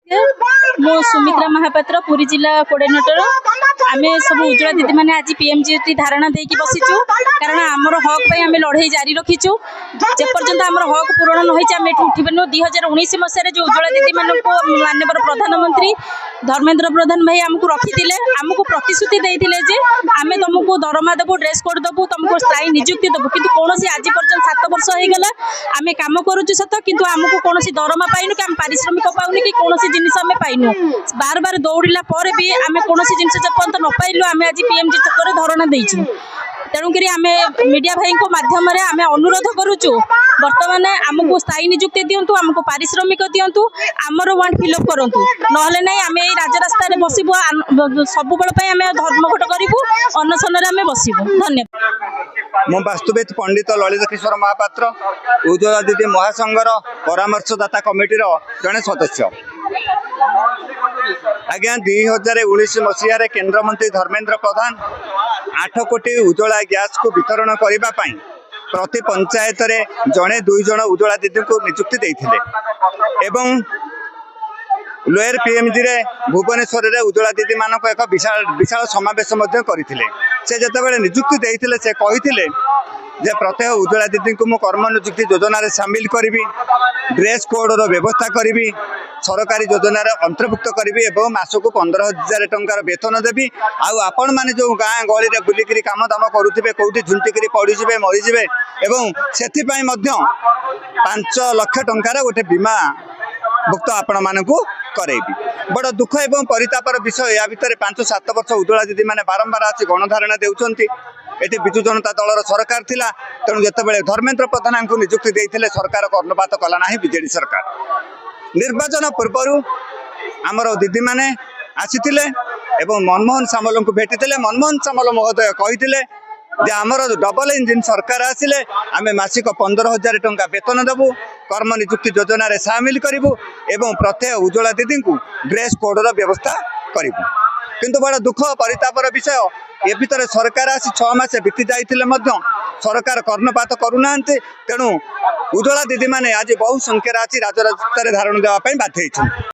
मो सुमित्रा महापात्र पुरी जिला कोऑर्डिनेटर आम सब उज्ज्वला दीदी मैंने आज पीएमजी धारणा देकी बसीचु कारण आमर हक आम लड़ाई जारी रखीचु जेपर्यंत आम हक पूरण न होम उठबेनु 2019 मसीह जो उज्ज्वला दीदी मानक माननीय प्रधानमंत्री धर्मेंद्र प्रधान भाई आमको रखी आमको प्रतिश्रुति देते जे आम तुमको दरमा देवु ड्रेस कोड देवु तुमको स्थायी निजुक्ति देवु कि कौन आज पर्यटन 7 वर्ष होगला आम कम करुचु सत कि आमको कौन दरमा पाइनु कि पारिश्रमिक पाऊनी कि कौन जिनिस आम पाइनु बार बार दौड़ा पर भी आम कौन जिन जपर्यंत न पाइलु आम आज पीएमजी छक धारणा देचु तेणुक आम मीडिया भाई मध्यम आम अनुरोध करुचु बर्तमान आमको स्थायी निजुक्ति दिंतु आमको पारिश्रमिक दिंतु आमर वार्ड फिलअप करूँ ना आम ये राजरास्ता बसबू सब आम धर्मघट करूँ अनशन आम बसबू धन्यवाद। मो वास्तुविद पंडित ललित किशोर महापात्र उज्ज्वला दीदी महासंघर परामर्शदाता कमिटीर जड़े सदस्य आज्ञा 2019 मसीह केंद्र मंत्री धर्मेंद्र प्रधान 8 कोटी उज्ज्वला गैस को वितरण करने प्रति पंचायत रे जड़े 2 जन उज्ज्वला दीदी को नियुक्ति देते एवं लोयर पीएमजी रे भुवनेश्वर रे उज्ज्वला दीदी मानक एक विशाल विशाल समावेश करते से जिते नियुक्ति देते से कही जे प्रत्येक उज्ज्वला दीदी को मु कर्म नियुक्ति योजना रे शामिल करी ड्रेस कोड रो व्यवस्था करी सरकारी योजना अंतर्भुक्त करी एवं मासक 15,000 टंकार वेतन देवी आपण मैंने जो गाँ गली में बुलिकी कम दाम करुवे कौटी झुंटिकी पड़ीजे मरीजे एवं से 5 लाख टंकार गोटे बीमा भुक्त आपण मानक करेबी बड़ दुख एवं परितापर विषय या भितर 5-7 वर्ष उज्ज्वला दीदी मैंने बारंबार आसी गणधारणा देउछंती एटी विजु जनता दलर सरकार थिला तेणु जितेबाला धर्मेंद्र प्रधान को नियुक्ति देते सरकार कर्णपात कला ना बीजेडी सरकार निर्वाचन पूर्वर आमर दीदी मैंने आसी मनमोहन सामल को भेटी मनमोहन सामल महोदय कही आमर डबल इंजिन सरकार आसिले आम मासिक 15,000 टंका वेतन देवु कर्म नियुक्ति योजना रे सामिल करूँ एवं प्रत्येक उज्ज्वला दीदी को ड्रेस कोड व्यवस्था करूँ किंतु बड़ा दुख परितापर विषय ए भितर सरकार आसी 6 मास बीती जाते सरकार कर्णपात करूना तेणु उज्ज्वला दीदी मैंने आज बहु संख्यार आसी राजरास्तार धारण देवाई बाध्य।